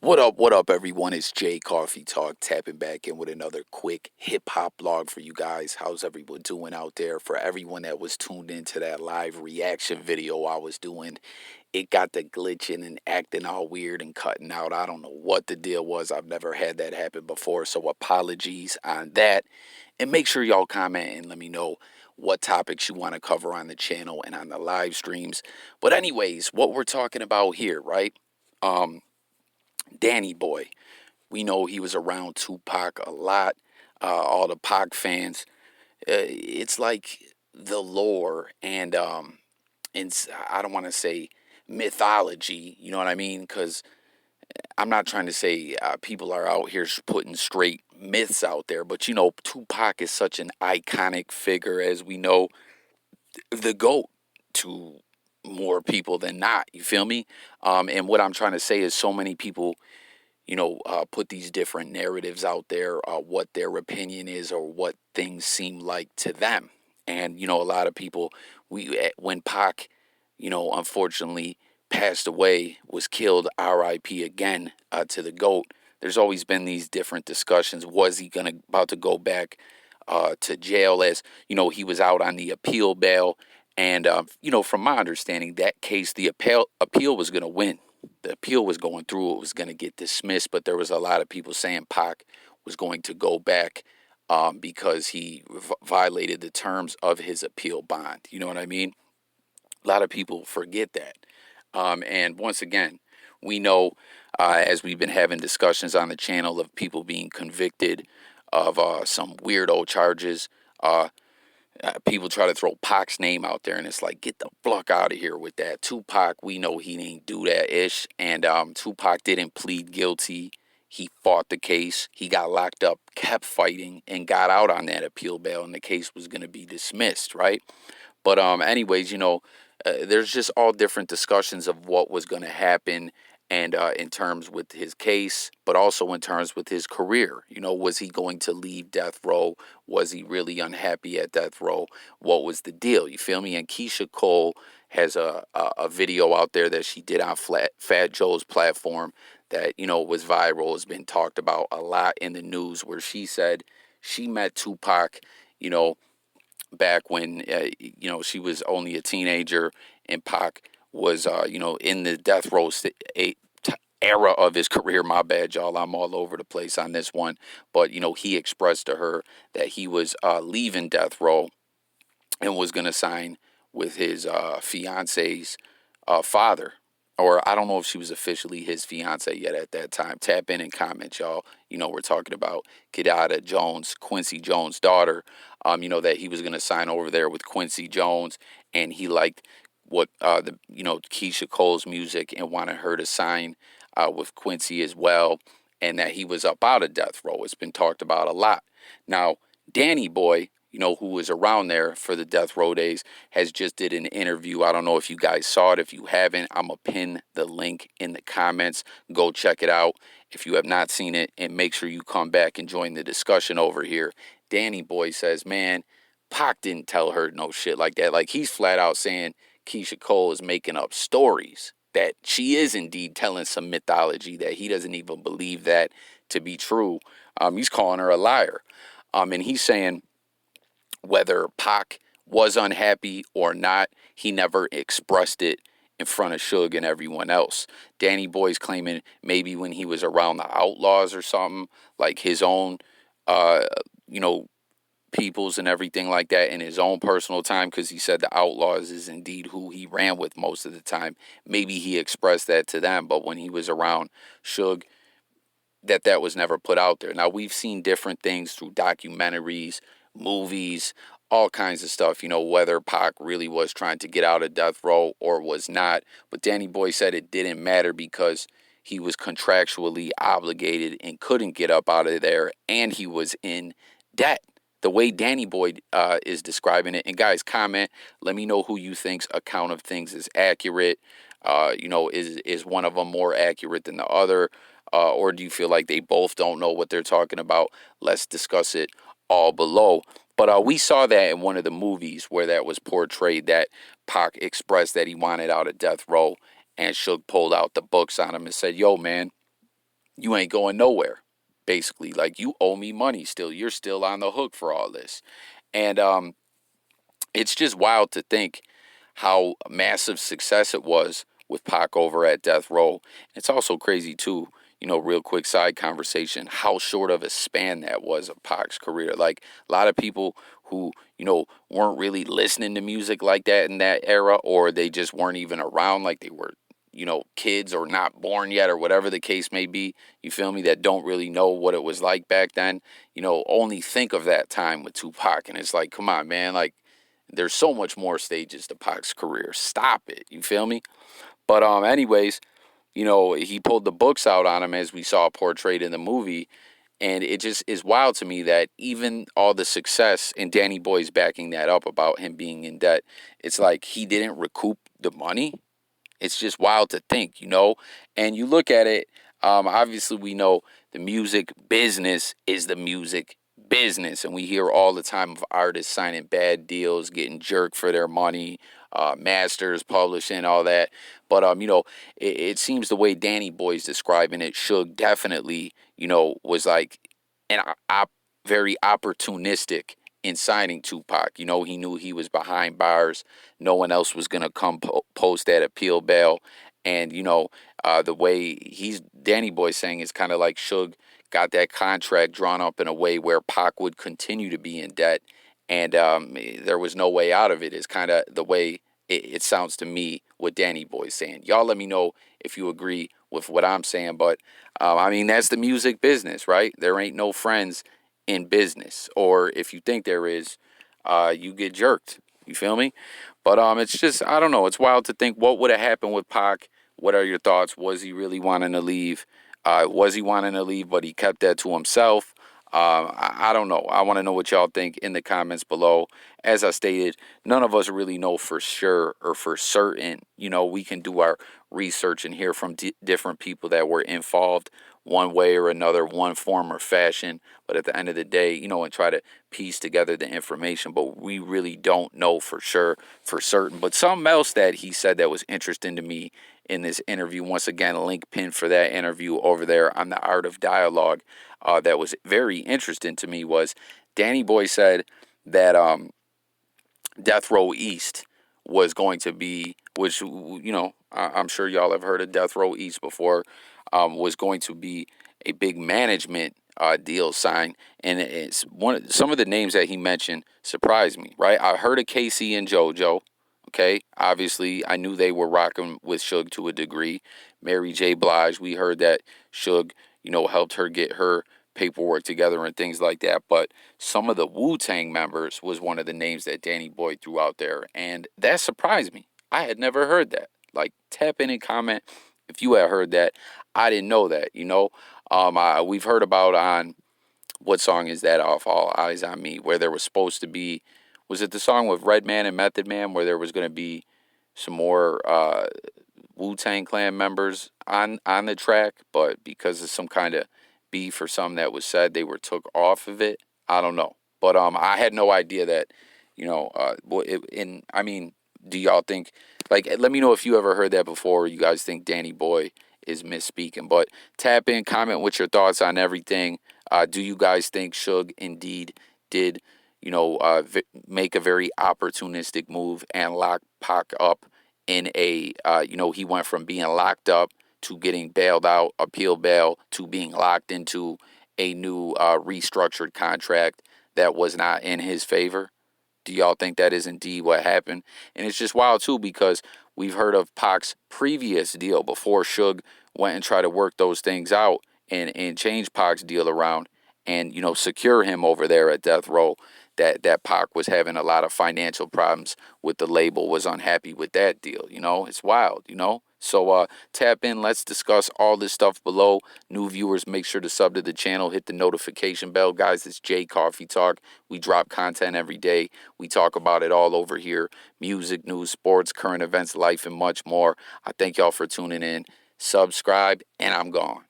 What up, everyone? It's Jay Coffee Talk, tapping back in with another quick hip hop blog for you guys. How's everyone doing out there? For everyone that was tuned into that live reaction video I was doing, it got the glitching and acting all weird and cutting out. I don't know what the deal was. I've never had that happen before, so apologies on that. And make sure y'all comment and let me know what topics you want to cover on the channel and on the live streams. But anyways, what we're talking about here, right? Um, Danny Boy. We know he was around Tupac a lot. All the Pac fans. It's like the lore and I don't want to say mythology. You know what I mean? Because I'm not trying to say people are out here putting straight myths out there, but you know, Tupac is such an iconic figure, as we know, the GOAT to more people than not. You feel me? And what I'm trying to say is, so many people put these different narratives out there, what their opinion is or what things seem like to them. And, you know, a lot of people, when Pac, unfortunately passed away, was killed, RIP again, to the GOAT, there's always been these different discussions. Was he about to go back to jail? As, he was out on the appeal bail. And, from my understanding, that case, the appeal was going to win. The appeal was going through. It was going to get dismissed, but there was a lot of people saying Pac was going to go back because he violated the terms of his appeal bond. You know what I mean? A lot of people forget that. And once again, we know, as we've been having discussions on the channel, of people being convicted of some weirdo charges. People try to throw Pac's name out there, and it's like, get the fuck out of here with that. Tupac, we know he didn't do that ish, and Tupac didn't plead guilty. He fought the case. He got locked up, kept fighting, and got out on that appeal bail, and the case was going to be dismissed, right? But anyways, there's just all different discussions of what was going to happen, and in terms with his case, but also in terms with his career. Was he going to leave death row? Was he really unhappy at death row? What was the deal? You feel me? And Keyshia Cole has a video out there that she did on Fat Joe's platform that, was viral, has been talked about a lot in the news, where she said she met Tupac, back when, she was only a teenager, and Pac was, in the death row era of his career. My bad, y'all. I'm all over the place on this one. But, he expressed to her that he was leaving death row and was going to sign with his fiance's father. Or I don't know if she was officially his fiance yet at that time. Tap in and comment, y'all. We're talking about Kidada Jones, Quincy Jones' daughter. That he was going to sign over there with Quincy Jones, and he liked what Keyshia Cole's music and wanted her to sign with Quincy as well, and that he was up out of death row. It's been talked about a lot. Now, Danny Boy, who was around there for the death row days, has just did an interview. I don't know if you guys saw it. If you haven't, I'm going to pin the link in the comments. Go check it out if you have not seen it, and make sure you come back and join the discussion over here. Danny Boy says, man, Pac didn't tell her no shit like that. Like, he's flat out saying Keyshia Cole is making up stories, that she is indeed telling some mythology, that he doesn't even believe that to be true. He's calling her a liar. And he's saying whether Pac was unhappy or not, he never expressed it in front of Suge and everyone else. Danny Boy's claiming maybe when he was around the Outlawz or something, like his own, you know, peoples and everything like that, in his own personal time, because he said the Outlawz is indeed who he ran with most of the time. Maybe he expressed that to them, but when he was around Suge, that was never put out there. Now, we've seen different things through documentaries, movies, all kinds of stuff, whether Pac really was trying to get out of death row or was not. But Danny Boy said it didn't matter because he was contractually obligated and couldn't get up out of there, and he was in debt. The way Danny Boy is describing it. And guys, comment. Let me know who you think's account of things is accurate. Is one of them more accurate than the other? Or do you feel like they both don't know what they're talking about? Let's discuss it all below. But we saw that in one of the movies where that was portrayed, that Pac expressed that he wanted out of death row, and Suge pulled out the books on him and said, yo, man, You ain't going nowhere. Basically, like, you owe me money still. You're still on the hook for all this. And it's just wild to think how massive success it was with Pac over at Death Row. It's also crazy too, real quick side conversation, how short of a span that was of Pac's career. Like, a lot of people who, weren't really listening to music like that in that era, or they just weren't even around, like they were, kids or not born yet, or whatever the case may be, you feel me, that don't really know what it was like back then, only think of that time with Tupac. And it's like, come on, man, like, there's so much more stages to Pac's career. Stop it. You feel me? But anyways, he pulled the books out on him, as we saw portrayed in the movie. And it just is wild to me that even all the success, and Danny Boy's backing that up about him being in debt, it's like he didn't recoup the money. It's just wild to think, And you look at it, obviously we know the music business is the music business. And we hear all the time of artists signing bad deals, getting jerked for their money, masters, publishing, all that. But, it seems the way Danny Boy's describing it, Suge definitely, was like an very opportunistic in signing Tupac. He knew he was behind bars. No one else was going to come post that appeal bail. And, the way Danny Boy saying it's kind of like Suge got that contract drawn up in a way where Pac would continue to be in debt. And there was no way out of it, is kind of the way it sounds to me what Danny Boy's saying. Y'all let me know if you agree with what I'm saying. But, that's the music business, right? There ain't no friends in business, or if you think there is, you get jerked. You feel me? But it's just, I don't know. It's wild to think what would have happened with Pac. What are your thoughts? Was he really wanting to leave? Was he wanting to leave, but he kept that to himself? I don't know. I want to know what y'all think in the comments below. As I stated, none of us really know for sure or for certain. We can do our research and hear from different people that were involved one way or another, one form or fashion. But at the end of the day, and try to piece together the information. But we really don't know for sure, for certain. But something else that he said that was interesting to me in this interview, once again, a link pinned for that interview over there on the Art of Dialogue, that was very interesting to me, was Danny Boy said that Death Row East was going to be, which, I'm sure y'all have heard of Death Row East before, was going to be a big management deal signed. And it's some of the names that he mentioned surprised me, right? I heard of Casey and JoJo. Okay, obviously I knew they were rocking with Suge to a degree. Mary J. Blige, we heard that Suge, helped her get her paperwork together and things like that. But some of the Wu-Tang members was one of the names that Danny Boy threw out there, and that surprised me. I had never heard that. Like, tap in and comment if you had heard that. I didn't know that. We've heard about on, what song is that off All Eyes on Me, where there was supposed to be, was it the song with Redman and Method Man, where there was going to be some more Wu-Tang Clan members on the track, but because of some kind of beef or something that was said, they were took off of it. I don't know, but I had no idea that, do y'all think, like, let me know if you ever heard that before, or you guys think Danny Boy is misspeaking. But tap in, comment with your thoughts on everything. Do you guys think Suge indeed did, make a very opportunistic move and lock Pac up in a, he went from being locked up to getting bailed out, appeal bail, to being locked into a new restructured contract that was not in his favor? Do y'all think that is indeed what happened? And it's just wild, too, because we've heard of Pac's previous deal before Suge went and tried to work those things out and change Pac's deal around and, secure him over there at Death Row, that Pac was having a lot of financial problems with the label, was unhappy with that deal. It's wild, So tap in. Let's discuss all this stuff below. New viewers, make sure to sub to the channel. Hit the notification bell. Guys, it's J Coffee Talk. We drop content every day. We talk about it all over here. Music, news, sports, current events, life, and much more. I thank y'all for tuning in. Subscribe, and I'm gone.